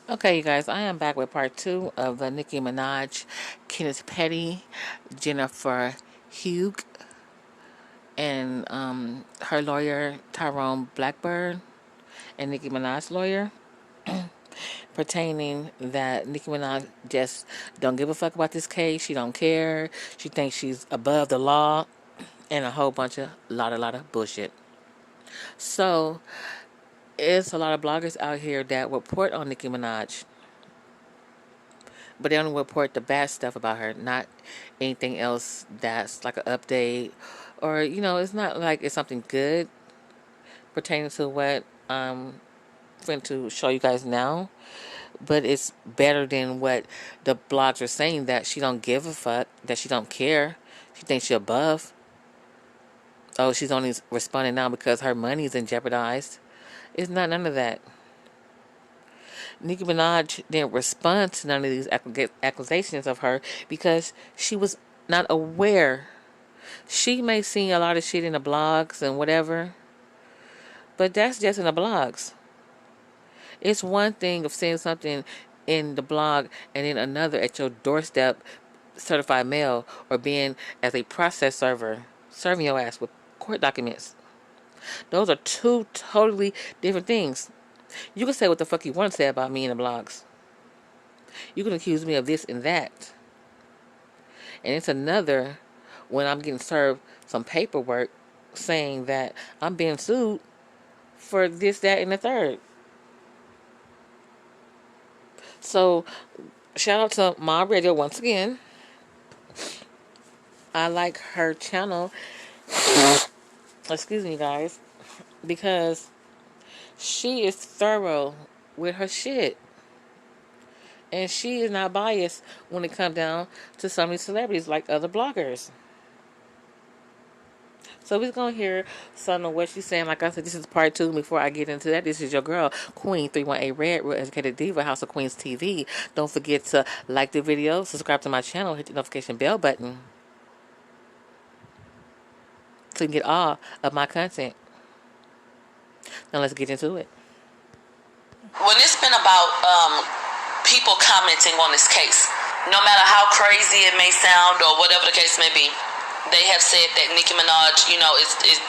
Okay, you guys, I am back with part two of the Nicki Minaj, Kenneth Petty, Jennifer Hugh, and her lawyer Tyrone Blackburn, and Nicki Minaj's lawyer, pertaining that Nicki Minaj just don't give a fuck about this case. She don't care. She thinks she's above the law, and a whole bunch of lot of bullshit. So it's a lot of bloggers out here that report on Nicki Minaj, but they only report the bad stuff about her, not anything else that's like an update, or it's not like it's something good pertaining to what I'm going to show you guys now. But it's better than what the blogs are saying, that she don't give a fuck, that she don't care, she thinks she above. Oh, she's only responding now because her money is in jeopardized. It's not none of that. Nicki Minaj didn't respond to none of these accusations of her because she was not aware. She may see a lot of shit in the blogs and whatever, but that's just in the blogs. It's one thing of seeing something in the blog and then another at your doorstep, certified mail, or being as a process server, serving your ass with court documents. Those are two totally different things. You can say what the fuck you want to say about me in the blogs. You can accuse me of this and that. And it's another when I'm getting served some paperwork saying that I'm being sued for this, that, and the third. So, shout out to Mob Radio once again. I like her channel. Excuse me, guys. Because she is thorough with her shit. And she is not biased when it comes down to some of these celebrities like other bloggers. So we're going to hear some of what she's saying. Like I said, this is part two. Before I get into that, this is your girl, Queen 318 Red, Real Educated Diva, House of Queens TV. Don't forget to like the video, subscribe to my channel, hit the notification bell button so you can get all of my content. Now let's get into it. When it's been about people commenting on this case, no matter how crazy it may sound or whatever the case may be, they have said that Nicki Minaj,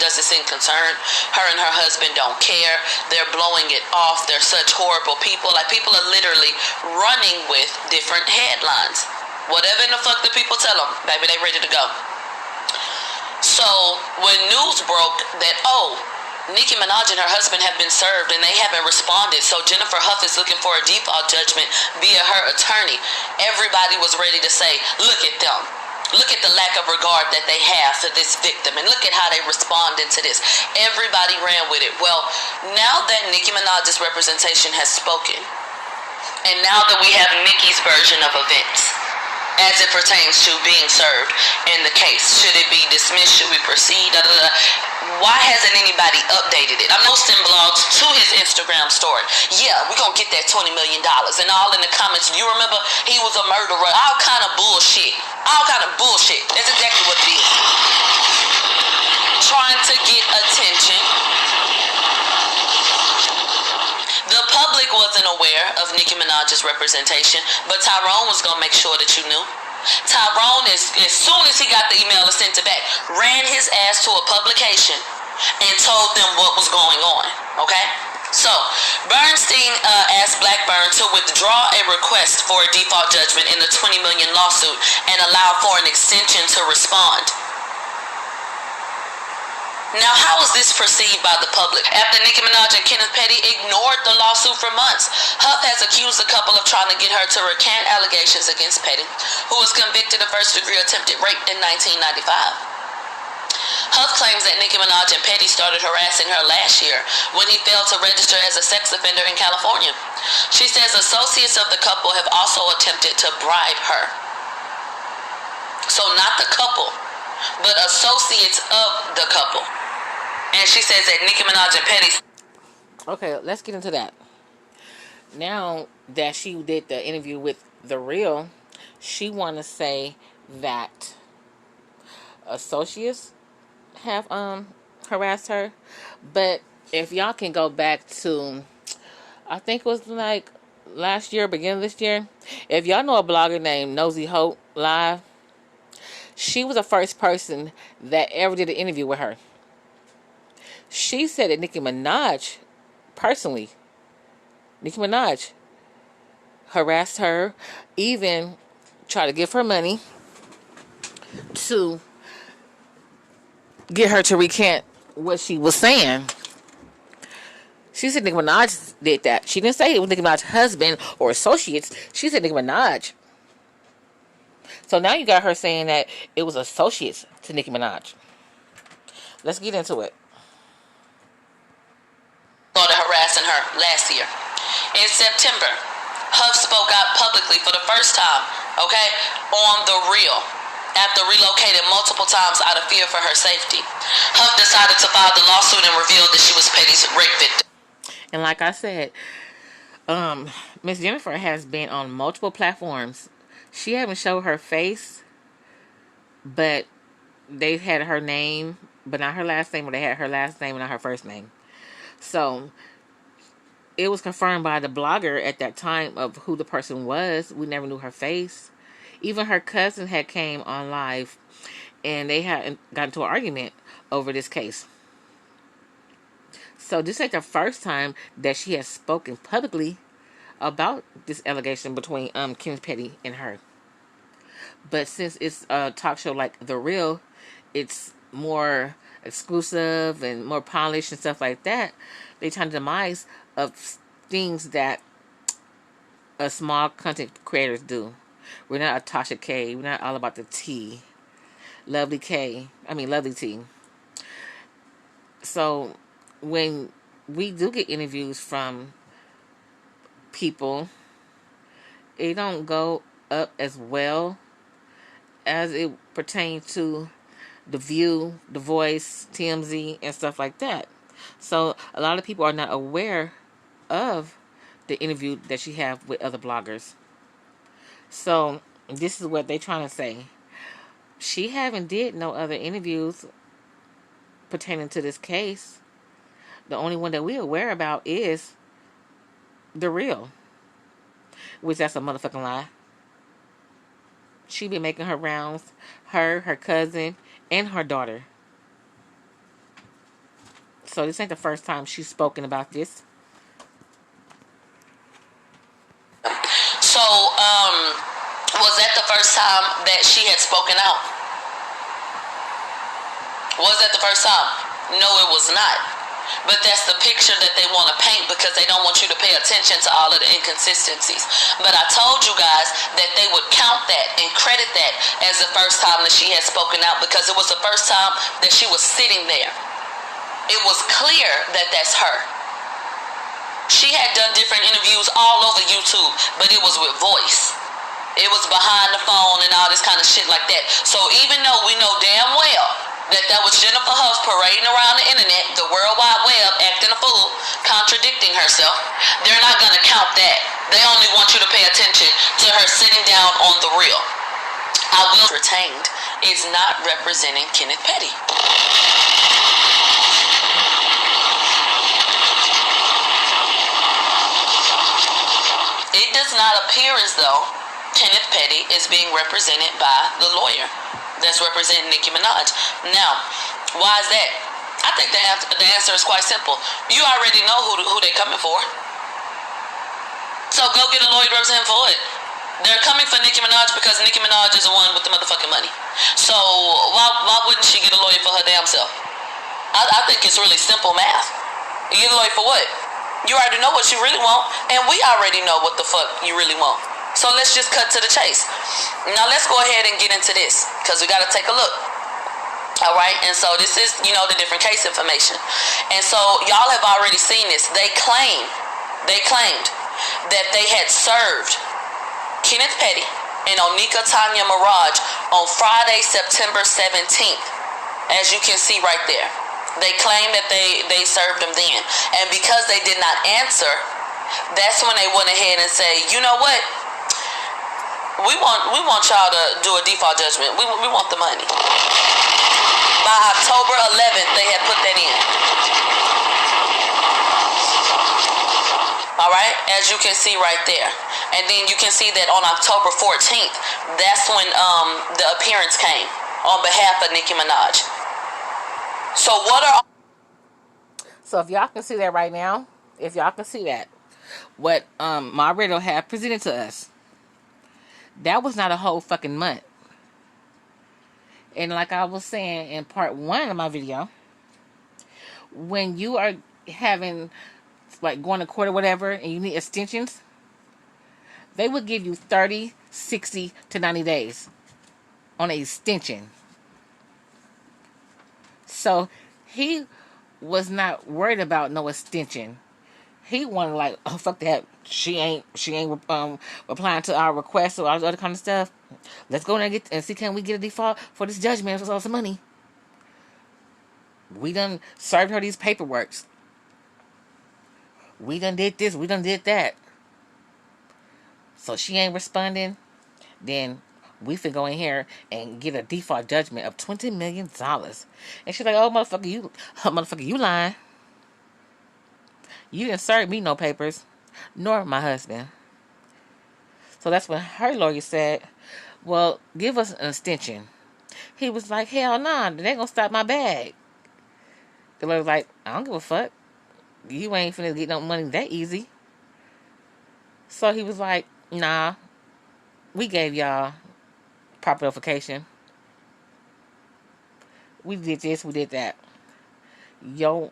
doesn't seem concerned. Her and her husband don't care. They're blowing it off. They're such horrible people. Like, people are literally running with different headlines. Whatever in the fuck the people tell them, baby, they ready to go. So when news broke that, Nicki Minaj and her husband have been served and they haven't responded, so Jennifer Huff is looking for a default judgment via her attorney, everybody was ready to say, look at them. Look at the lack of regard that they have for this victim, and look at how they responded to this. Everybody ran with it. Well, now that Nicki Minaj's representation has spoken, and now that we have Nicki's version of events, as it pertains to being served in the case. Should it be dismissed? Should we proceed? Da, da, da. Why hasn't anybody updated it? I'm posting blogs to his Instagram story. Yeah, we're going to get that $20 million. And all in the comments, you remember he was a murderer. All kind of bullshit. All kind of bullshit. That's exactly what it is. Trying to get attention. The public wasn't aware of Nicki Minaj's representation, but Tyrone was going to make sure that you knew. Tyrone, as soon as he got the email and sent it back, ran his ass to a publication and told them what was going on, okay? So, Bernstein asked Blackburn to withdraw a request for a default judgment in the $20 million lawsuit and allow for an extension to respond. Now, how was this perceived by the public? After Nicki Minaj and Kenneth Petty ignored the lawsuit for months, Huff has accused the couple of trying to get her to recant allegations against Petty, who was convicted of first-degree attempted rape in 1995. Huff claims that Nicki Minaj and Petty started harassing her last year when he failed to register as a sex offender in California. She says associates of the couple have also attempted to bribe her. So not the couple, but associates of the couple. And she says that Nicki Minaj and Petty... Okay, let's get into that. Now that she did the interview with The Real, she want to say that associates have harassed her. But if y'all can go back to, I think it was like last year, beginning of this year. If y'all know a blogger named Nosy Hope Live, she was the first person that ever did an interview with her. She said that Nicki Minaj, personally, Nicki Minaj harassed her, even tried to give her money to get her to recant what she was saying. She said Nicki Minaj did that. She didn't say it was Nicki Minaj's husband or associates. She said Nicki Minaj. So now you got her saying that it was associates to Nicki Minaj. Let's get into it. Started harassing her last year. In September, Huff spoke out publicly for the first time, okay, on The Real, after relocating multiple times out of fear for her safety. Huff decided to file the lawsuit and revealed that she was Petty's rape victim. And like I said, Miss Jennifer has been on multiple platforms. She haven't showed her face, but they had her name, but not her last name, or they had her last name and not her first name. So it was confirmed by the blogger at that time of who the person was. We never knew her face. Even her cousin had came on live, and they had got into an argument over this case. So this ain't the first time that she has spoken publicly about this allegation between Kenneth Petty and her. But since it's a talk show like The Real, it's more exclusive and more polished and stuff like that. They try to demise of things that a small content creators do. We're not a Tasha K. We're not all about the tea. Lovely T. So when we do get interviews from people, it don't go up as well as it pertains to The View, The Voice, TMZ, and stuff like that. So a lot of people are not aware of the interview that she have with other bloggers. So this is what they trying to say. She haven't did no other interviews pertaining to this case. The only one that we're aware about is The Real, which that's a motherfucking lie. She been making her rounds, her cousin, and her daughter. So this ain't the first time she's spoken about this. So, was that the first time that she had spoken out? Was that the first time? No, it was not. But that's the picture that they want to paint because they don't want you to pay attention to all of the inconsistencies. But I told you guys that they would count that and credit that as the first time that she had spoken out because it was the first time that she was sitting there. It was clear that that's her. She had done different interviews all over YouTube, but it was with voice. It was behind the phone and all this kind of shit like that. So even though we know damn well that was Jennifer Huff parading around the internet, the World Wide Web, acting a fool, contradicting herself, they're not going to count that. They only want you to pay attention to her sitting down on The Real. I will retained is not representing Kenneth Petty. It does not appear as though Kenneth Petty is being represented by the lawyer that's representing Nicki Minaj. Now, why is that? I think the answer is quite simple. You already know who they're coming for. So go get a lawyer to represent him for it. They're coming for Nicki Minaj because Nicki Minaj is the one with the motherfucking money. So why wouldn't she get a lawyer for her damn self? I think it's really simple math. You get a lawyer for what? You already know what you really want, and we already know what the fuck you really want. So let's just cut to the chase. Now let's go ahead and get into this, because we got to take a look. Alright, and so this is, the different case information. And so y'all have already seen this. They claimed that they had served Kenneth Petty and Onika Tanya Mirage on Friday, September 17th. As you can see right there. They claim that they served them then. And because they did not answer, that's when they went ahead and say, you know what? We want y'all to do a default judgment. We want the money. By October 11th, they had put that in. All right, as you can see right there. And then you can see that on October 14th, that's when the appearance came on behalf of Nicki Minaj. So what are... So if y'all can see that right now, if y'all can see that, what my radio had presented to us, that was not a whole fucking month. And like I was saying in part 1 of my video, when you are having, like, going to court or whatever, and you need extensions, they would give you 30, 60 to 90 days on an extension. So he was not worried about no extension. He wanted, like, oh, fuck that. She ain't replying to our requests or all this other kind of stuff. Let's go and see, can we get a default for this judgment for some money. We done served her these paperworks. We done did this. We done did that. So she ain't responding. Then we finna go in here and get a default judgment of $20 million. And she's like, oh, motherfucker, you lying. You didn't serve me no papers, nor my husband. So that's when her lawyer said, well, give us an extension. He was like, hell nah, they ain't gonna stop my bag. The lawyer was like, I don't give a fuck. You ain't finna get no money that easy. So he was like, nah, we gave y'all proper notification. We did this, we did that. Your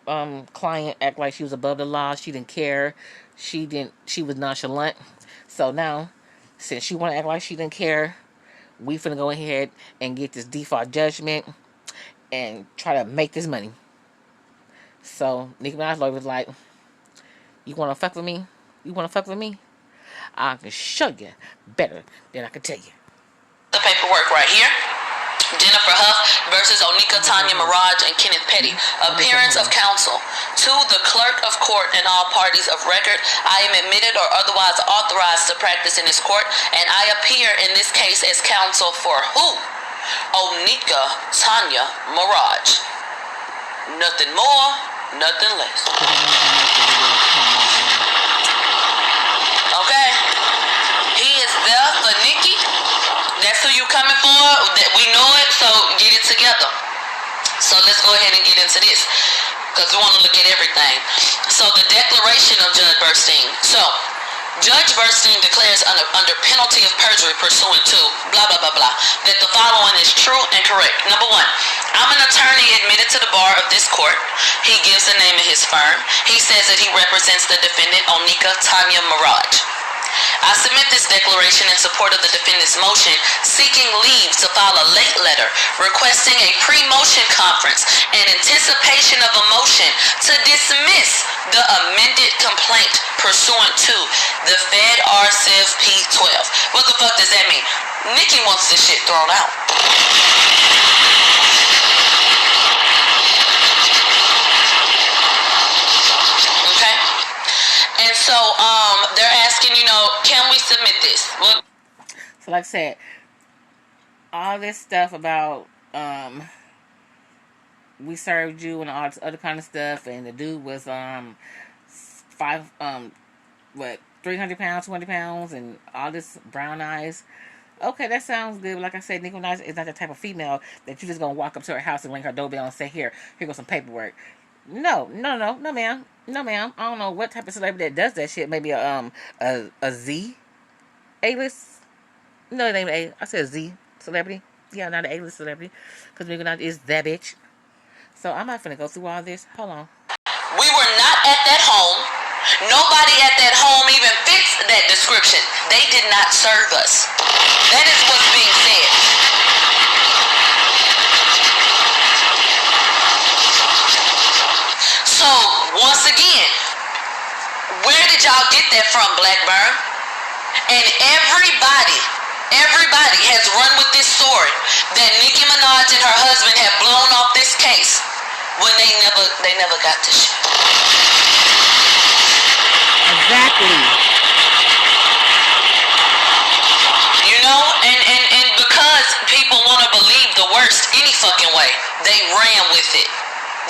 client act like she was above the law. She didn't care. She was nonchalant. So now, since she want to act like she didn't care, we finna go ahead and get this default judgment and try to make this money. So Nicki Minaj's lawyer was like, you want to fuck with me? You want to fuck with me? I can show you better than I can tell you. The paperwork right here. Jennifer Huff versus Onika Tanya Maraj and Kenneth Petty. Appearance of counsel. To the clerk of court and all parties of record, I am admitted or otherwise authorized to practice in this court, and I appear in this case as counsel for who? Onika Tanya Maraj. Nothing more, nothing less. Okay? He is there for Nicki. That's who you coming for. We know it, so get it together. So let's go ahead and get into this, because we want to look at everything. So the declaration of Judge Burstein. So Judge Burstein declares under penalty of perjury pursuant to blah, blah, blah, blah, that the following is true and correct. Number 1, I'm an attorney admitted to the bar of this court. He gives the name of his firm. He says that he represents the defendant, Onika Tanya Maraj. I submit this declaration in support of the defendant's motion seeking leave to file a late letter requesting a pre-motion conference in anticipation of a motion to dismiss the amended complaint pursuant to the Fed RCIV P12. What the fuck does that mean? Nicki wants this shit thrown out. And so they're asking, can we submit this? Look. So like I said, all this stuff about we served you and all this other kind of stuff, and the dude was 300 pounds, 200 pounds, and all this brown eyes. Okay, that sounds good. But like I said, Nicki Minaj is not the type of female that you just gonna walk up to her house and ring her doorbell and say, here goes some paperwork. No, ma'am. No, ma'am. I don't know what type of celebrity that does that shit. Maybe a Z A-list. No, it ain't A. I said Z celebrity. Yeah, not an A-list celebrity, because Nicki Minaj is that bitch. So I'm not finna go through all this. Hold on. We were not at that home. Nobody at that home even fits that description. They did not serve us. That is what's being said. So, once again, where did y'all get that from, Blackburn? And everybody has run with this story that Nicki Minaj and her husband have blown off this case when they never got the shit. Exactly. And because people want to believe the worst any fucking way, they ran with it.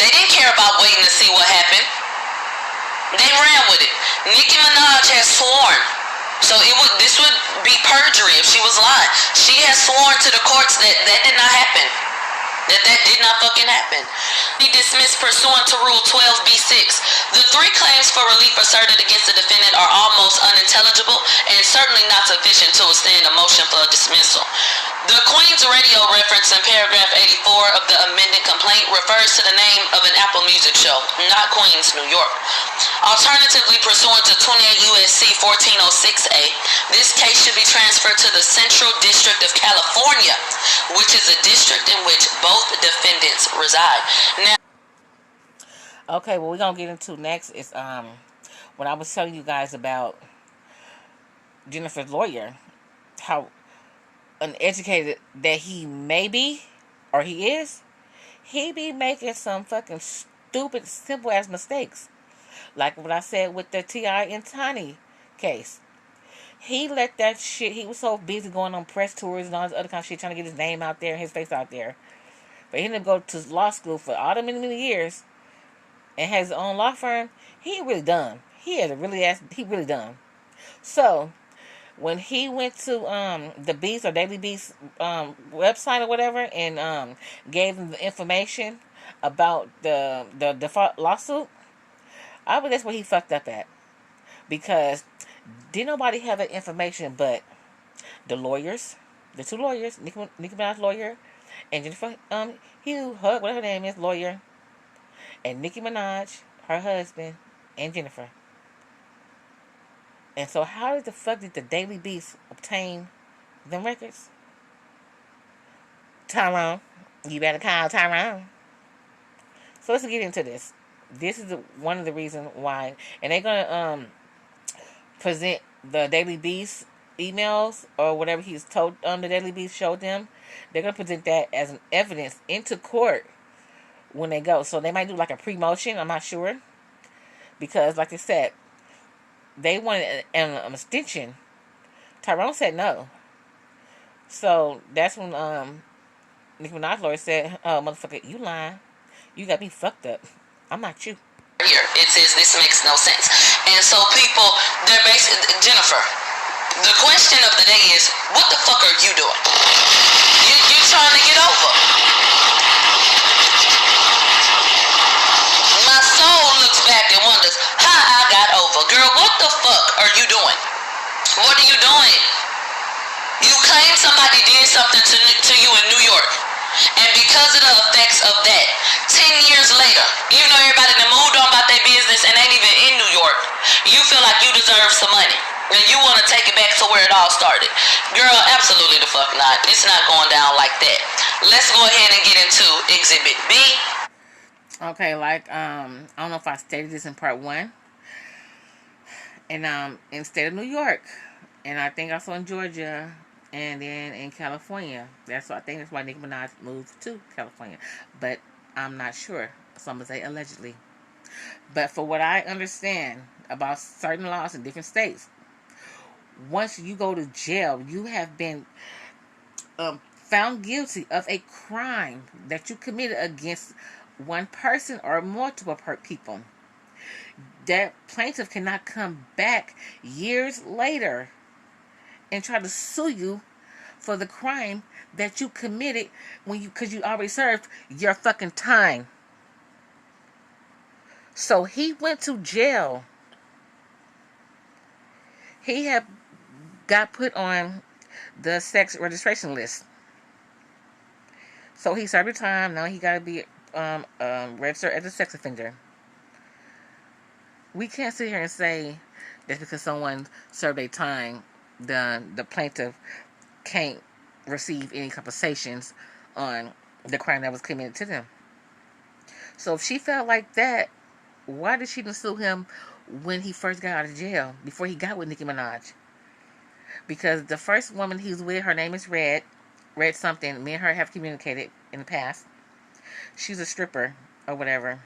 They didn't care about waiting to see what happened. They ran with it. Nicki Minaj has sworn. So this would be perjury if she was lying. She has sworn to the courts that that did not happen. That did not fucking happen. He dismissed pursuant to Rule 12b-6. The three claims for relief asserted against the defendant are almost unintelligible and certainly not sufficient to withstand a motion for dismissal. The Queen's Radio reference in paragraph 84 of the amended complaint refers to the name of an Apple Music show, not Queens, New York. Alternatively, pursuant to 28 U.S.C. 1406A, this case should be transferred to the Central District of California, which is a district in which both defendants reside. Now, okay, what we're gonna get into next is when I was telling you guys about Jennifer's lawyer, how uneducated that he may be, or he is, he be making some fucking stupid, simple ass mistakes. Like what I said with the T.I. and Tiny case. He let that shit, he was so busy going on press tours and all this other kind of shit, trying to get his name out there and his face out there. But he didn't go to law school for all the many years and has his own law firm. He really dumb. He really dumb. So, when he went to the Beast or Daily Beast website or whatever and gave them the information about the default lawsuit, I believe that's where he fucked up at. Because didn't nobody have that information but the lawyers, the two lawyers, Nicki Minaj's lawyer and Jennifer Hugh, whatever her name is, lawyer, and Nicki Minaj, her husband, and Jennifer. And so how the fuck did the Daily Beast obtain them records? Tyrone. You better call Tyrone. So let's get into this. This is one of the reasons why. And they're going to present the Daily Beast emails or whatever he's told the Daily Beast showed them. They're going to present that as an evidence into court when they go. So they might do like a pre-motion. I'm not sure. Because like I said, they wanted an extension. Tyrone said no. So that's when Nicki Minaj's lawyer said, "Oh, motherfucker, you lying. You got me fucked up. I'm not you." Here, it says this makes no sense. And so people, they're basically, Jennifer, the question of the day is, what the fuck are you doing? You trying to get over. My soul looks back and wonders how I got over. Girl, what the fuck are you doing? What are you doing? You claim somebody did something to you in New York. And because of the effects of that, 10 years later, you know everybody that moved on about their business and ain't even in New York, you feel like you deserve some money. And you want to take it back to where it all started. Girl, absolutely the fuck not. It's not going down like that. Let's go ahead and get into Exhibit B. Okay, like, I don't know if I stated this in part 1. And, in the state of New York. And I think also in Georgia. And then in California. I think that's why Nicki Minaj moved to California. But I'm not sure. So I'm going to say allegedly. But for what I understand about certain laws in different states, once you go to jail, you have been found guilty of a crime that you committed against one person or multiple people. That plaintiff cannot come back years later and try to sue you for the crime that you committed because you already served your fucking time. So he went to jail. He had got put on the sex registration list. So he served his time. Now he got to be registered as a sex offender. We can't sit here and say that because someone served a time, the plaintiff can't receive any compensations on the crime that was committed to them. So if she felt like that, why did she not sue him when he first got out of jail, before he got with Nicki Minaj? Because the first woman he was with, her name is Red something. Me and her have communicated in the past. She's a stripper or whatever.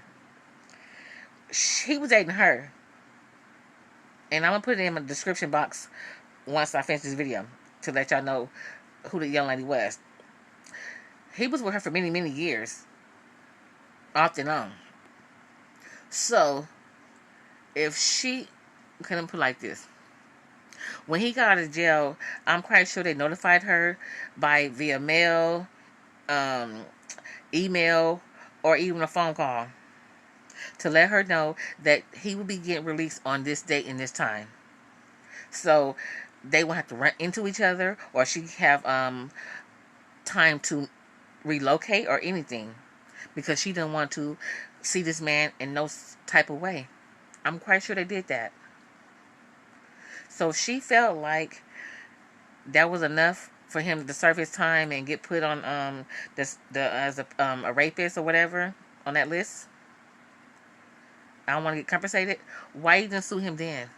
He was dating her. And I'm going to put it in my description box once I finish this video to let y'all know who the young lady was. He was with her for many, many years. Off and on. So, if she couldn't put like this, when he got out of jail, I'm quite sure they notified her by via mail, um, email, or even a phone call to let her know that he would be getting released on this date and this time. So they won't have to run into each other, or she have time to relocate or anything, because she didn't want to see this man in no type of way. I'm quite sure they did that. So she felt like that was enough for him to serve his time and get put on as a rapist or whatever on that list. I don't want to get compensated. Why you didn't sue him then?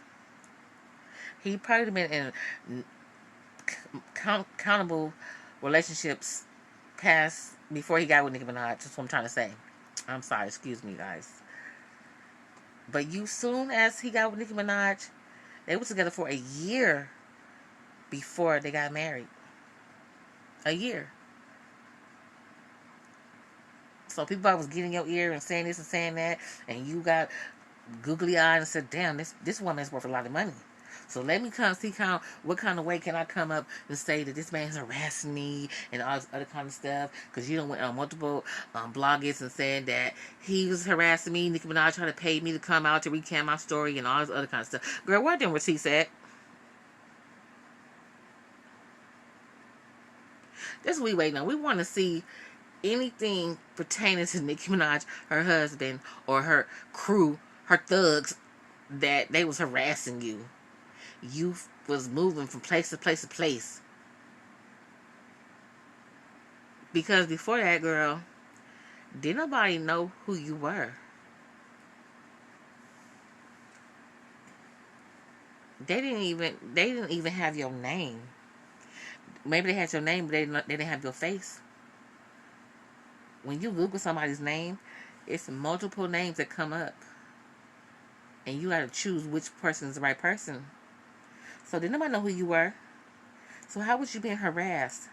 He probably been in countable relationships past before he got with Nicki Minaj. That's what I'm trying to say. I'm sorry, excuse me, guys. But soon as he got with Nicki Minaj, they was together for a year before they got married. A year. So people was getting your ear and saying this and saying that, and you got googly eyed and said, "Damn, this woman is worth a lot of money." So let me see what kind of way can I come up and say that this man's harassing me and all this other kind of stuff, because you don't went on multiple bloggers and said that he was harassing me. Nicki Minaj tried to pay me to come out to recount my story and all this other kind of stuff. Girl, where them receipts at? That's what we waiting on. We want to see anything pertaining to Nicki Minaj, her husband, or her crew, her thugs, that they was harassing you. You was moving from place to place to place. Because before that, girl, didn't nobody know who you were. They didn't even have your name. Maybe they had your name, but they didn't have your face. When you Google somebody's name, it's multiple names that come up, and you got to choose which person is the right person. So did nobody know who you were? So how was you being harassed?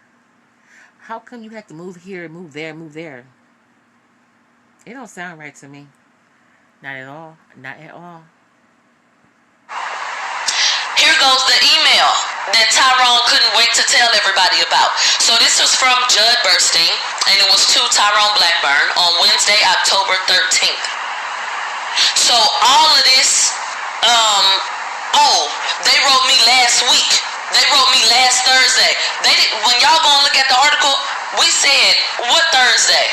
How come you had to move here, move there, move there? It don't sound right to me. Not at all. Not at all. Here goes the email that Tyrone couldn't wait to tell everybody about. So this was from Judd Burstein, and it was to Tyrone Blackburn on Wednesday, October 13th. So all of this, they wrote me last week. They wrote me last Thursday. When y'all gonna look at the article, we said, what Thursday?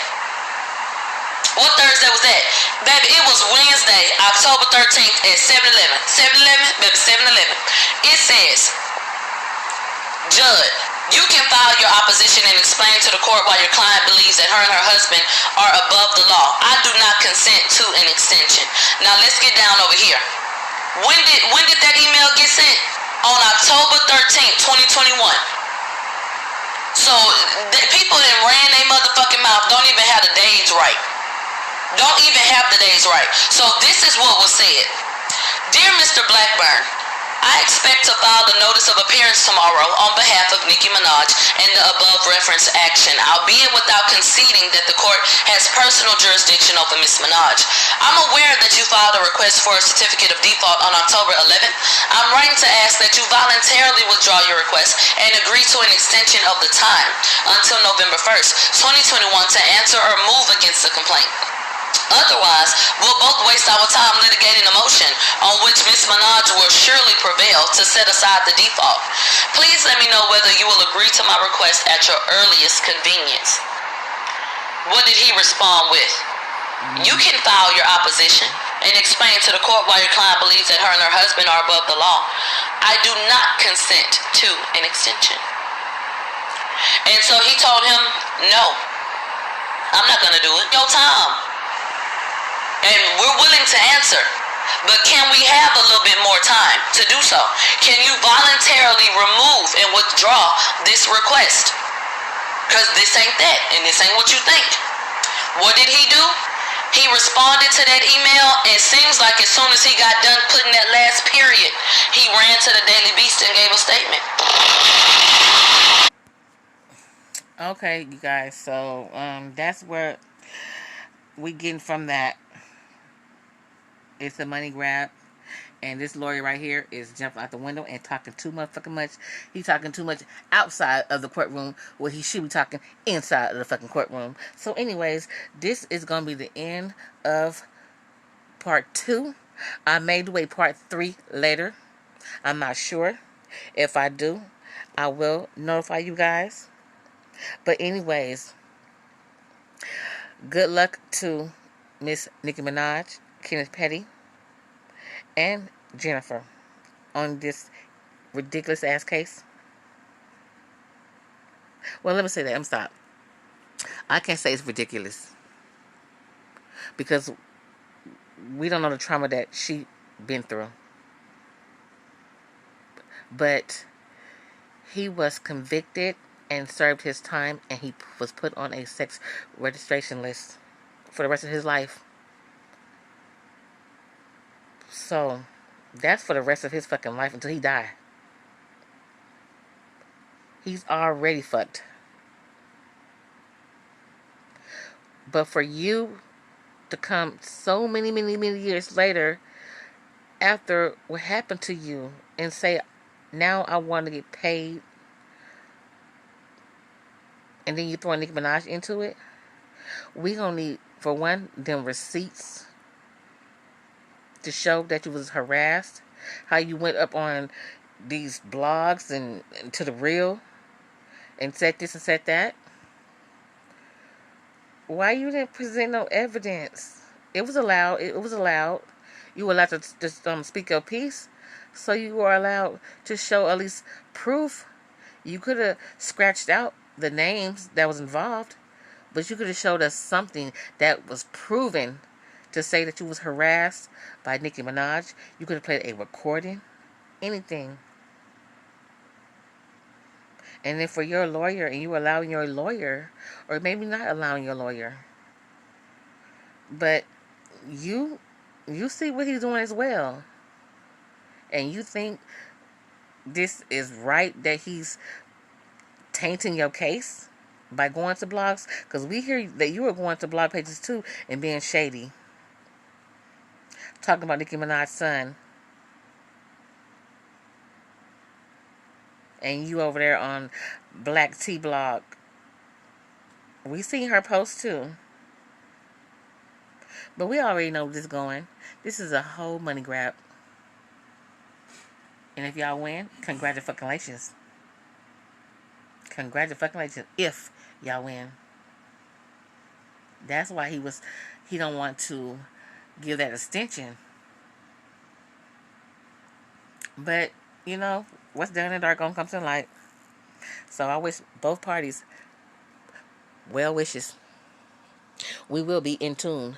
What Thursday was that? Baby, it was Wednesday, October 13th at 7-Eleven. 7-Eleven? Baby, 7-Eleven. It says, Judd, you can file your opposition and explain to the court why your client believes that her and her husband are above the law. I do not consent to an extension. Now let's get down over here. When did that email get sent? On October 13th, 2021. So people that ran their motherfucking mouth don't even have the days right. Don't even have the days right. So this is what was said. Dear Mr. Blackburn, I expect to file the notice of appearance tomorrow on behalf of Nicki Minaj and the above referenced action, albeit without conceding that the court has personal jurisdiction over Ms. Minaj. I'm aware that you filed a request for a certificate of default on October 11th. I'm writing to ask that you voluntarily withdraw your request and agree to an extension of the time until November 1st, 2021 to answer or move against the complaint. Otherwise, we'll both waste our time litigating a motion on which Ms. Minaj will surely prevail to set aside the default. Please let me know whether you will agree to my request at your earliest convenience. What did he respond with? You can file your opposition and explain to the court why your client believes that her and her husband are above the law. I do not consent to an extension. And so he told him, no, I'm not going to do it. Your time. And we're willing to answer, but can we have a little bit more time to do so? Can you voluntarily remove and withdraw this request? Because this ain't that, and this ain't what you think. What did he do? He responded to that email, and it seems like as soon as he got done putting that last period, he ran to the Daily Beast and gave a statement. Okay, you guys, so that's where we getting from that. It's a money grab. And this lawyer right here is jumping out the window and talking too motherfucking much. He's talking too much outside of the courtroom where he should be talking inside of the fucking courtroom. So anyways, this is going to be the end of part 2. I may do a part 3 later. I'm not sure. If I do, I will notify you guys. But anyways, good luck to Miss Nicki Minaj, Kenneth Petty, and Jennifer on this ridiculous ass case. Well, let me say that. I'm stop. I can't say it's ridiculous because we don't know the trauma that she been through. But he was convicted and served his time, and he was put on a sex registration list for the rest of his life. So that's for the rest of his fucking life until he die. He's already fucked. But for you to come so many, many, many years later after what happened to you and say, now I want to get paid, and then you throw Nicki Minaj into it, we gonna need, for one, them receipts to show that you was harassed, how you went up on these blogs and to the real and said this and said that. Why you didn't present no evidence? It was allowed. It was allowed. You were allowed to just speak your piece, so you were allowed to show at least proof. You could have scratched out the names that was involved, but you could have showed us something that was proven to say that you was harassed by Nicki Minaj. You could have played a recording, anything. And then for your lawyer, and you allowing your lawyer, or maybe not allowing your lawyer, but you see what he's doing as well, and you think this is right that he's tainting your case by going to blogs, because we hear that you were going to blog pages too and being shady, talking about Nicki Minaj's son, and you over there on Black Tea Blog. We seen her post too, but we already know this is going. This is a whole money grab, and if y'all win, congratulations. Congratulations if y'all win. That's why he don't want to give that extension. But, what's done in the dark gonna come to the light. So I wish both parties well wishes. We will be in tune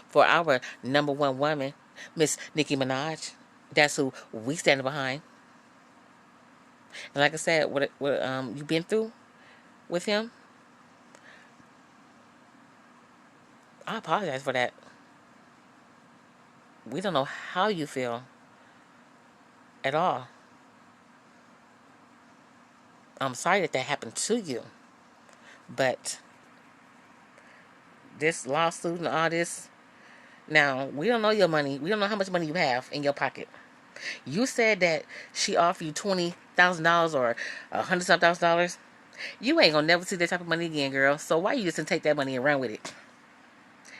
for our number one woman, Miss Nicki Minaj. That's who we standing behind. And like I said, what you been through with him, I apologize for that. We don't know how you feel at all. I'm sorry that happened to you. But this lawsuit and all this, now, we don't know your money. We don't know how much money you have in your pocket. You said that she offered you $20,000 or $100,000. You ain't gonna never see that type of money again, girl. So why you just didn't take that money and run with it?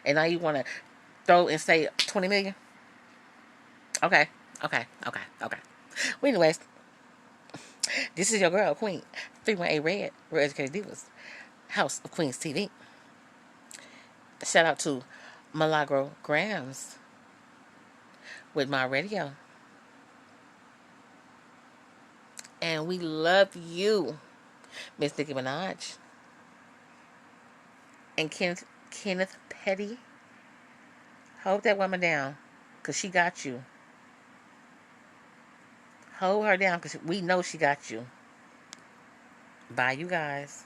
And now you want to throw and say 20 million? Okay. Well, anyways, this is your girl, Queen 318 Red Educated Divas, House of Queens TV. Shout out to Milagro Grams with my radio. And we love you, Miss Nicki Minaj. And Kenneth Petty. Hold that woman down, because she got you. Hold her down, because we know she got you. Bye, you guys.